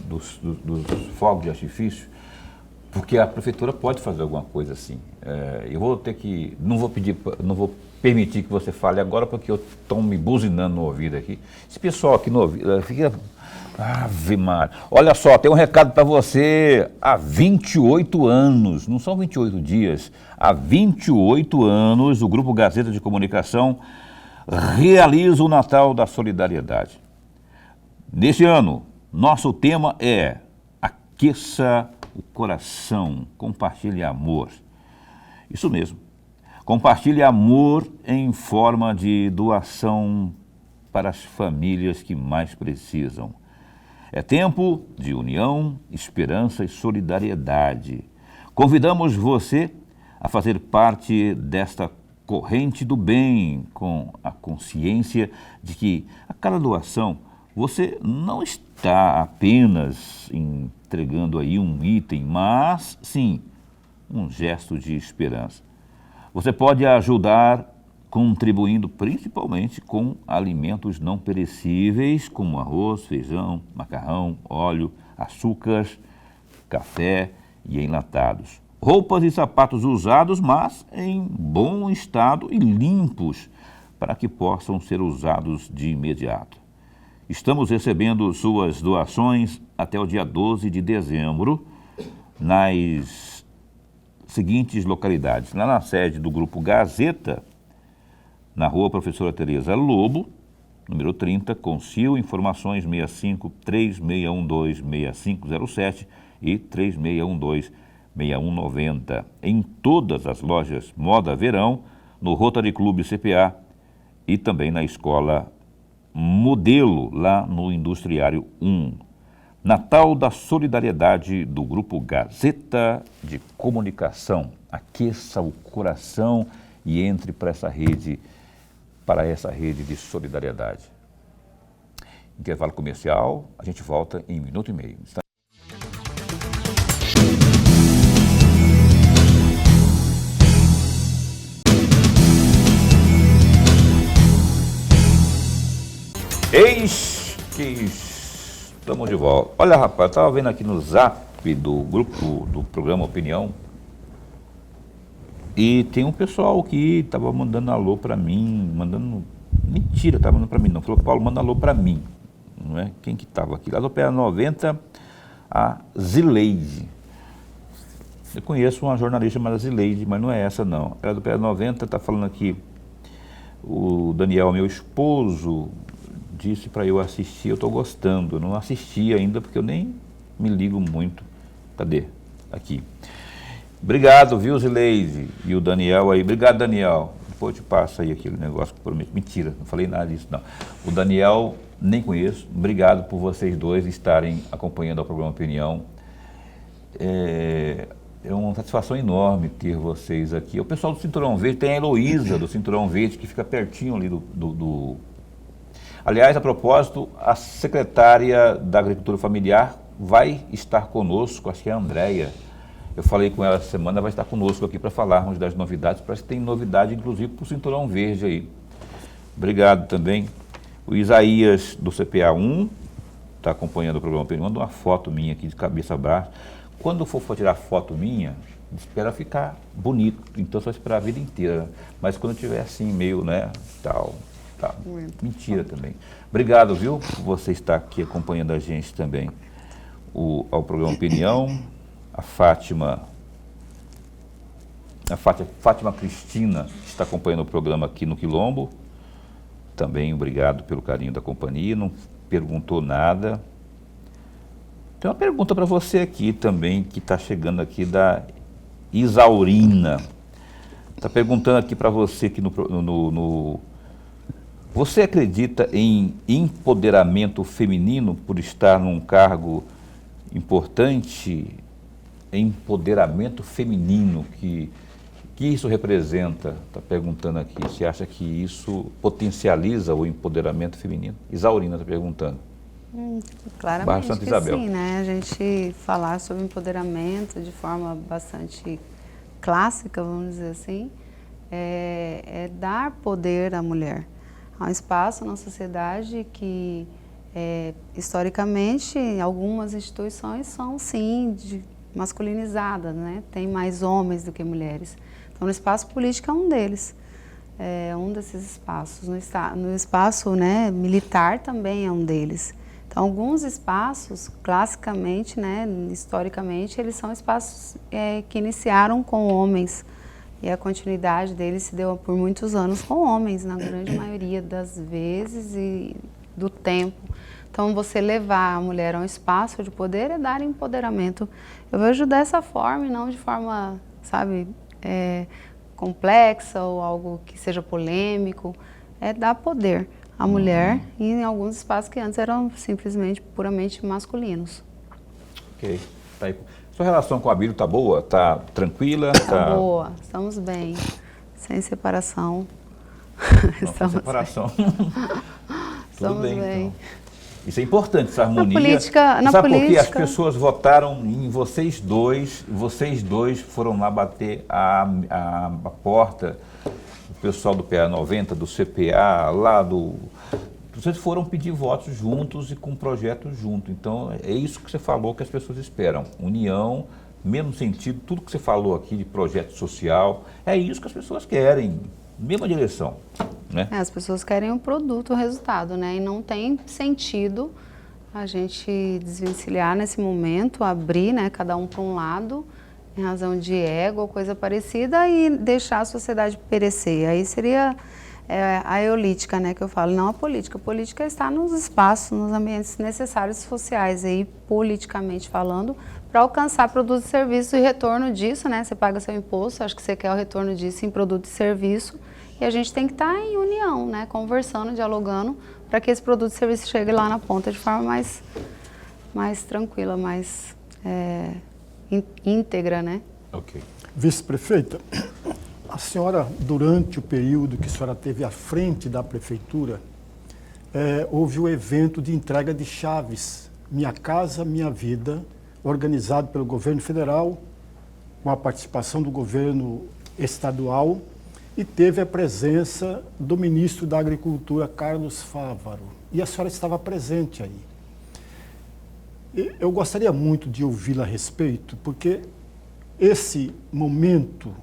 dos fogos de artifício, porque a prefeitura pode fazer alguma coisa assim. Eu vou ter que, não vou permitir que você fale agora, porque eu estou me buzinando no ouvido aqui. Esse pessoal aqui no ouvido, fica... Ave Maria. Olha só, tem um recado para você. Há 28 anos, não são 28 dias, há 28 anos, o Grupo Gazeta de Comunicação realiza o Natal da Solidariedade. Neste ano, nosso tema é Aqueça o Coração, compartilhe amor. Isso mesmo. Compartilhe amor em forma de doação para as famílias que mais precisam. É tempo de união, esperança e solidariedade. Convidamos você a fazer parte desta corrente do bem, com a consciência de que a cada doação você não está apenas entregando aí um item, mas sim um gesto de esperança. Você pode ajudar contribuindo principalmente com alimentos não perecíveis, como arroz, feijão, macarrão, óleo, açúcares, café e enlatados. Roupas e sapatos usados, mas em bom estado e limpos, para que possam ser usados de imediato. Estamos recebendo suas doações até o dia 12 de dezembro, nas seguintes localidades. Lá na sede do Grupo Gazeta, na rua Professora Tereza Lobo, número 30, Concil, informações 65 3612 6507 e 3612 6190. Em todas as lojas Moda Verão, no Rotary Clube CPA e também na Escola Modelo, lá no Industriário 1. Natal da Solidariedade do Grupo Gazeta de Comunicação. Aqueça o coração e entre para essa rede de solidariedade. Intervalo comercial, a gente volta em 1 minuto e meio. Eis que estamos de volta. Olha, rapaz, eu estava vendo aqui no zap do grupo do programa Opinião e tem um pessoal que estava mandando alô para mim, mentira, estava mandando para mim não, falou, Paulo, manda alô para mim, não é? Quem que estava aqui? Lá do PA 90, a Zileide. Eu conheço uma jornalista chamada Zileide, mas não é essa não. Ela do PA 90 está falando aqui, o Daniel, meu esposo, disse para eu assistir, eu estou gostando. Eu não assisti ainda porque eu nem me ligo muito. Cadê? Aqui. Obrigado, viu, Zileide? E o Daniel aí. Obrigado, Daniel. Depois eu te passo aí aquele negócio que prometo. Mentira, não falei nada disso, não. O Daniel, nem conheço. Obrigado por vocês dois estarem acompanhando o programa Opinião. É uma satisfação enorme ter vocês aqui. O pessoal do Cinturão Verde, tem a Heloísa do Cinturão Verde, que fica pertinho ali do... Aliás, a propósito, a secretária da Agricultura Familiar vai estar conosco, acho que é a Andréia. Eu falei com ela essa semana, vai estar conosco aqui para falarmos das novidades. Parece que tem novidade, inclusive, para o Cinturão Verde aí. Obrigado também. O Isaías, do CPA 1, está acompanhando o programa. Manda uma foto minha aqui de cabeça a braço. Quando for tirar foto minha, espera ficar bonito, então só esperar a vida inteira. Mas quando tiver assim, meio, né, tal... Tá. Mentira também. Obrigado, viu, por você estar aqui acompanhando a gente também. Ao programa Opinião, a Fátima Cristina está acompanhando o programa aqui no Quilombo. Também obrigado pelo carinho da companhia, não perguntou nada. Tem uma pergunta para você aqui também, que está chegando aqui da Isaurina. Está perguntando aqui para você aqui Você acredita em empoderamento feminino por estar num cargo importante? Empoderamento feminino, que isso representa? Está perguntando aqui. Você acha que isso potencializa o empoderamento feminino? Isaurina está perguntando. Claramente Santa que Isabel. sim, né? A gente falar sobre empoderamento de forma bastante clássica, vamos dizer assim, é dar poder à mulher. Há um espaço na sociedade que, historicamente, algumas instituições são, sim, masculinizadas, né? Tem mais homens do que mulheres. Então, no espaço político é um deles, um desses espaços. No espaço, né, militar também é um deles. Então, alguns espaços, classicamente, né, historicamente, eles são espaços que iniciaram com homens. E a continuidade dele se deu por muitos anos com homens, na grande maioria das vezes e do tempo. Então, você levar a mulher a um espaço de poder é dar empoderamento. Eu vejo dessa forma e não de forma, sabe, complexa ou algo que seja polêmico. É dar poder à mulher em alguns espaços que antes eram simplesmente, puramente masculinos. Ok, tá aí. Sua relação com a Bíblia está boa? Está tranquila? Está boa, estamos bem, sem separação. Não, sem separação. Tudo bem, bem. então. Isso é importante, essa harmonia. Na Sabe por quê? política... As pessoas votaram em vocês dois foram lá bater a porta. pessoal do PA90, do CPA, lá do... Vocês foram pedir votos juntos e com projetos juntos. Então, é isso que você falou que as pessoas esperam. União, mesmo sentido, tudo que você falou aqui de projeto social, é isso que as pessoas querem, mesma direção, né? As pessoas querem o produto, o resultado, né? E não tem sentido a gente desvencilhar nesse momento, abrir, né, cada um para um lado, em razão de ego ou coisa parecida, e deixar a sociedade perecer. Aí seria a eolítica, né, que eu falo, não a política. A política está nos espaços, nos ambientes necessários sociais, aí, politicamente falando, para alcançar produtos e serviços e retorno disso, né? Você paga seu imposto, acho que você quer o retorno disso em produto e serviço, e a gente tem que estar em união, né, conversando, dialogando, para que esse produto e serviço chegue lá na ponta de forma mais tranquila, mais íntegra, né? Ok. Vice-prefeita, a senhora, durante o período que a senhora esteve à frente da prefeitura, houve o evento de entrega de chaves, Minha Casa Minha Vida, organizado pelo governo federal, com a participação do governo estadual, e teve a presença do ministro da Agricultura, Carlos Fávaro. E a senhora estava presente aí. Eu gostaria muito de ouvi-la a respeito, porque esse momento,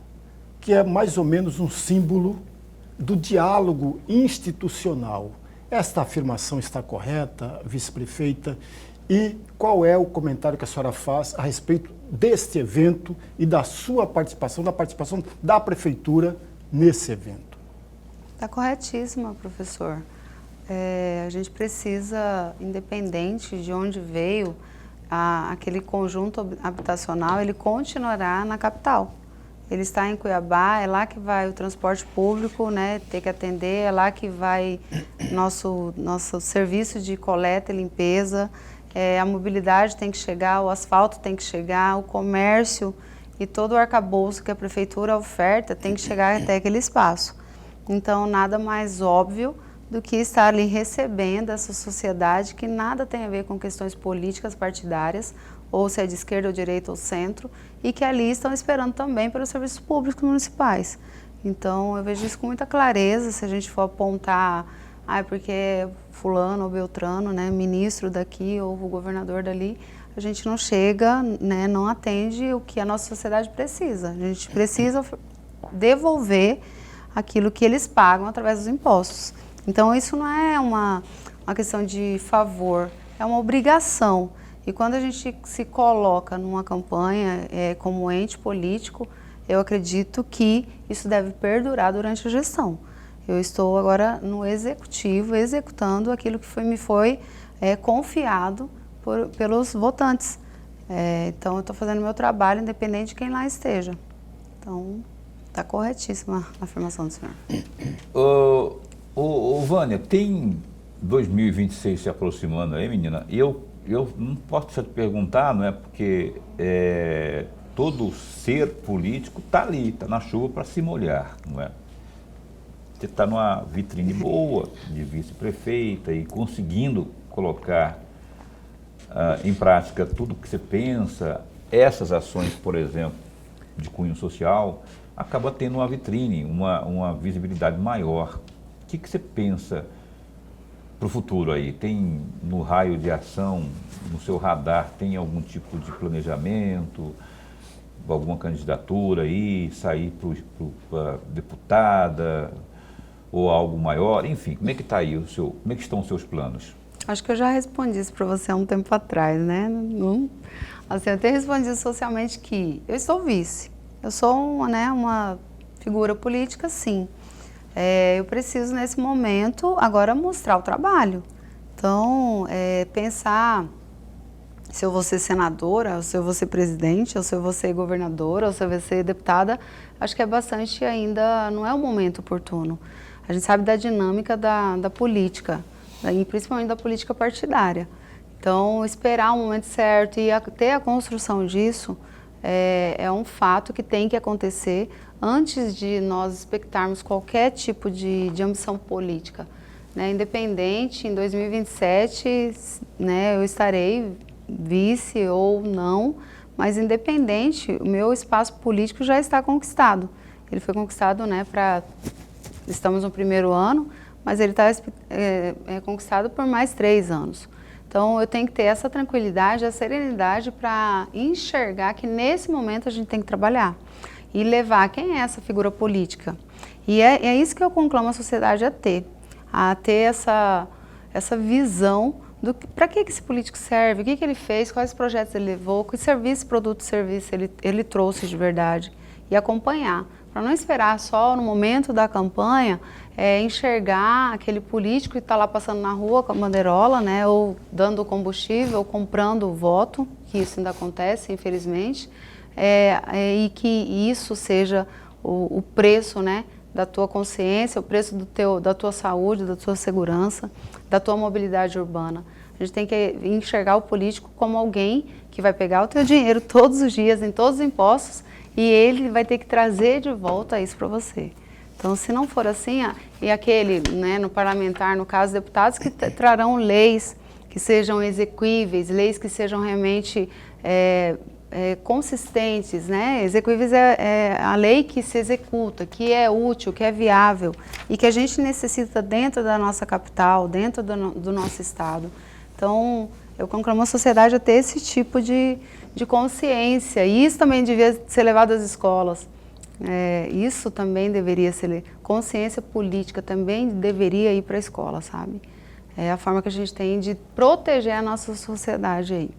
que é mais ou menos um símbolo do diálogo institucional. Esta afirmação está correta, vice-prefeita? E qual é o comentário que a senhora faz a respeito deste evento e da sua participação, da participação da prefeitura nesse evento? Está corretíssima, professor. A gente precisa, independente de onde veio, aquele conjunto habitacional, ele continuará na capital. Ele está em Cuiabá, é lá que vai o transporte público, né, ter que atender, é lá que vai nosso serviço de coleta e limpeza, a mobilidade tem que chegar, o asfalto tem que chegar, o comércio e todo o arcabouço que a prefeitura oferta tem que chegar até aquele espaço. Então, nada mais óbvio do que estar ali recebendo essa sociedade que nada tem a ver com questões políticas partidárias, ou se é de esquerda ou direita ou centro, e que ali estão esperando também pelos serviços públicos municipais. Então, eu vejo isso com muita clareza, se a gente for apontar, porque fulano ou beltrano, né, ministro daqui ou o governador dali, a gente não chega, né, não atende o que a nossa sociedade precisa. A gente precisa devolver aquilo que eles pagam através dos impostos. Então, isso não é uma questão de favor, é uma obrigação. E quando a gente se coloca numa campanha como ente político, eu acredito que isso deve perdurar durante a gestão. Eu estou agora no executivo, executando aquilo que me foi confiado pelos votantes. Então, eu estou fazendo meu trabalho independente de quem lá esteja. Então, está corretíssima a afirmação do senhor. Vânia, tem 2026 se aproximando aí, menina, e eu não posso te perguntar, não é? Porque todo ser político está ali, está na chuva para se molhar, não é? Você está numa vitrine boa de vice-prefeita e conseguindo colocar em prática tudo o que você pensa, essas ações, por exemplo, de cunho social, acaba tendo uma vitrine, uma visibilidade maior. O que você pensa para o futuro aí? Tem no raio de ação, no seu radar, tem algum tipo de planejamento, alguma candidatura aí, sair para deputada ou algo maior? Enfim, como é que está aí como é que estão os seus planos? Acho que eu já respondi isso para você há um tempo atrás, né? Assim, eu tenho respondido socialmente que eu estou vice. Eu sou uma figura política, sim. Eu preciso, nesse momento, agora mostrar o trabalho. Então, pensar se eu vou ser senadora, ou se eu vou ser presidente, ou se eu vou ser governadora, ou se eu vou ser deputada, acho que é bastante ainda, não é o momento oportuno. A gente sabe da dinâmica da política, e principalmente da política partidária. Então, esperar o momento certo e ter a construção disso é um fato que tem que acontecer antes de nós expectarmos qualquer tipo de ambição política. Né? Independente, em 2027, né, eu estarei vice ou não, mas independente, o meu espaço político já está conquistado. Ele foi conquistado, né, para estamos no primeiro ano, mas ele está conquistado por mais 3 anos. Então, eu tenho que ter essa tranquilidade, a serenidade para enxergar que nesse momento a gente tem que trabalhar e levar quem é essa figura política. E é isso que eu conclamo a sociedade a ter essa visão do para que esse político serve, o que ele fez, quais projetos ele levou, que serviço, produto, serviço ele trouxe de verdade e acompanhar, para não esperar só no momento da campanha enxergar aquele político que está lá passando na rua com a bandeirola, né, ou dando combustível, ou comprando o voto, que isso ainda acontece, infelizmente, e que isso seja o preço, né, da tua consciência, o preço da tua saúde, da tua segurança, da tua mobilidade urbana. A gente tem que enxergar o político como alguém que vai pegar o teu dinheiro todos os dias, em todos os impostos, e ele vai ter que trazer de volta isso para você. Então, se não for assim, e aquele, né, no parlamentar, no caso, deputados que trarão leis que sejam exequíveis, leis que sejam realmente consistentes, né? Execuíveis é a lei que se executa, que é útil, que é viável e que a gente necessita dentro da nossa capital, dentro do nosso estado. Então, eu conclamo a sociedade a ter esse tipo de consciência, e isso também devia ser levado às escolas. Isso também deveria ser, consciência política também deveria ir para a escola, sabe? É a forma que a gente tem de proteger a nossa sociedade aí.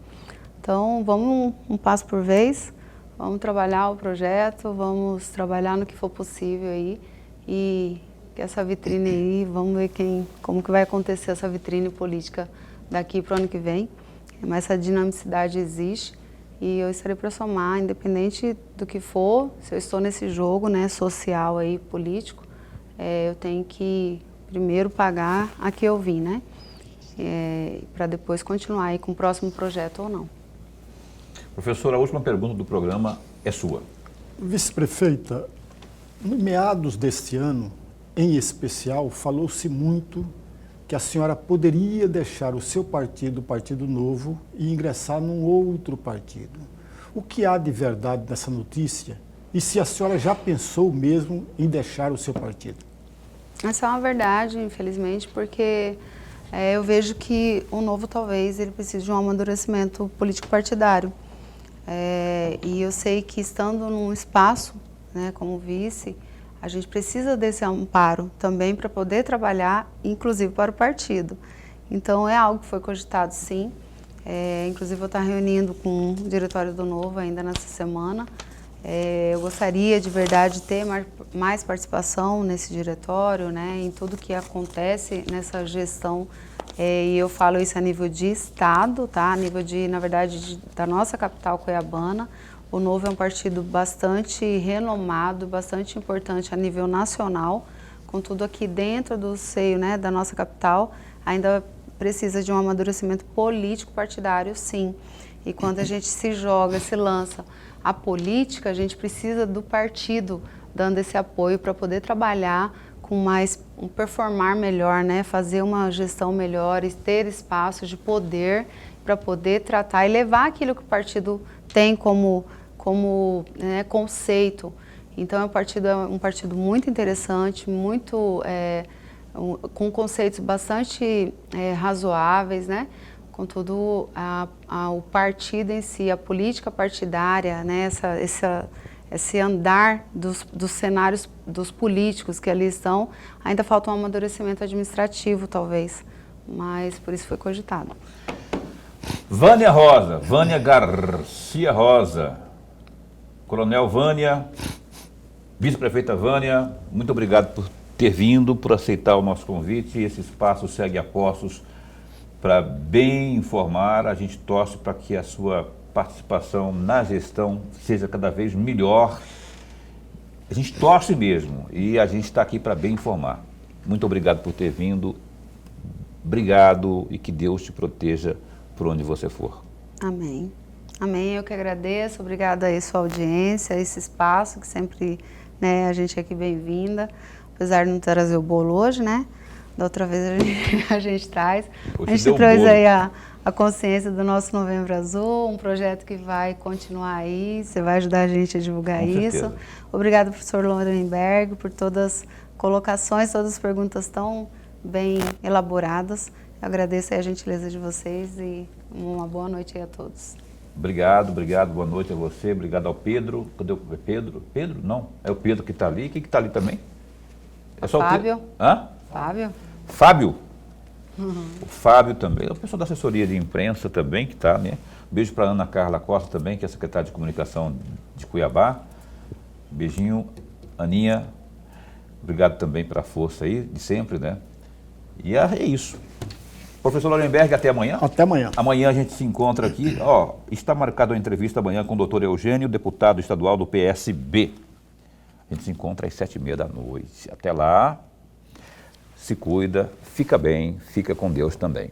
Então, vamos um passo por vez, vamos trabalhar o projeto, vamos trabalhar no que for possível aí, e que essa vitrine aí, vamos ver como que vai acontecer essa vitrine política daqui para o ano que vem. Mas essa dinamicidade existe e eu estarei para somar, independente do que for, se eu estou nesse jogo, né, social aí, político, eu tenho que primeiro pagar a que eu vim, né, para depois continuar aí com o próximo projeto ou não. Professora, a última pergunta do programa é sua. Vice-prefeita, no meados deste ano, em especial, falou-se muito que a senhora poderia deixar o seu partido, o Partido Novo, e ingressar num outro partido. O que há de verdade nessa notícia? E se a senhora já pensou mesmo em deixar o seu partido? Essa é uma verdade, infelizmente, porque eu vejo que o Novo talvez ele precise de um amadurecimento político-partidário. E eu sei que estando num espaço, né, como vice, a gente precisa desse amparo também para poder trabalhar, inclusive para o partido. Então é algo que foi cogitado sim, inclusive eu estou reunindo com o diretório do Novo ainda nessa semana. Eu gostaria de verdade de ter mais participação nesse diretório, né, em tudo que acontece nessa gestão. E eu falo isso a nível de estado, tá? A nível de, na verdade, da nossa capital Cuiabana. O Novo é um partido bastante renomado, bastante importante a nível nacional. Contudo, aqui dentro do seio, né, da nossa capital, ainda precisa de um amadurecimento político partidário, sim. E quando a gente se joga, se lança a política, a gente precisa do partido dando esse apoio para poder trabalhar com um performar melhor, né? Fazer uma gestão melhor e ter espaço de poder para poder tratar e levar aquilo que o partido tem como conceito. Então é um partido muito interessante, muito com conceitos bastante razoáveis, né? Contudo, o partido em si, a política partidária, né? Esse andar dos cenários dos políticos que ali estão, ainda falta um amadurecimento administrativo, talvez, mas por isso foi cogitado. Vânia Garcia Rosa, Coronel Vânia, Vice-Prefeita Vânia, muito obrigado por ter vindo, por aceitar o nosso convite. Esse espaço segue a postos para bem informar. A gente torce para que a sua participação na gestão seja cada vez melhor. A gente torce mesmo e a gente está aqui para bem informar. Muito obrigado por ter vindo. Obrigado e que Deus te proteja por onde você for. Amém. Amém, eu que agradeço. Obrigada aí sua audiência, esse espaço que sempre, né, a gente é aqui bem-vinda. Apesar de não trazer o bolo hoje, né? Da outra vez a gente traz. A gente trouxe aí a consciência do nosso Novembro Azul, um projeto que vai continuar aí, você vai ajudar a gente a divulgar isso. Obrigada, professor Lorenberg, por todas colocações, todas as perguntas tão bem elaboradas. Eu agradeço aí a gentileza de vocês e uma boa noite aí a todos. Obrigado, boa noite a você, obrigado ao Pedro. Cadê o Pedro? Pedro? Não, é o Pedro que está ali. Quem que está ali também? É só Fábio. o Pedro? Hã? Fábio. Fábio? O Fábio também, o pessoal da assessoria de imprensa também que está, né? Beijo para Ana Carla Costa também, que é secretária de comunicação de Cuiabá. Beijinho, Aninha. Obrigado também pela força aí, de sempre, né? E é isso. Professor Lorenberg, até amanhã. Até amanhã. Amanhã a gente se encontra aqui. Ó, está marcada a entrevista amanhã com o doutor Eugênio, deputado estadual do PSB. A gente se encontra às 7h30 da noite. Até lá, se cuida, fica bem, fica com Deus também.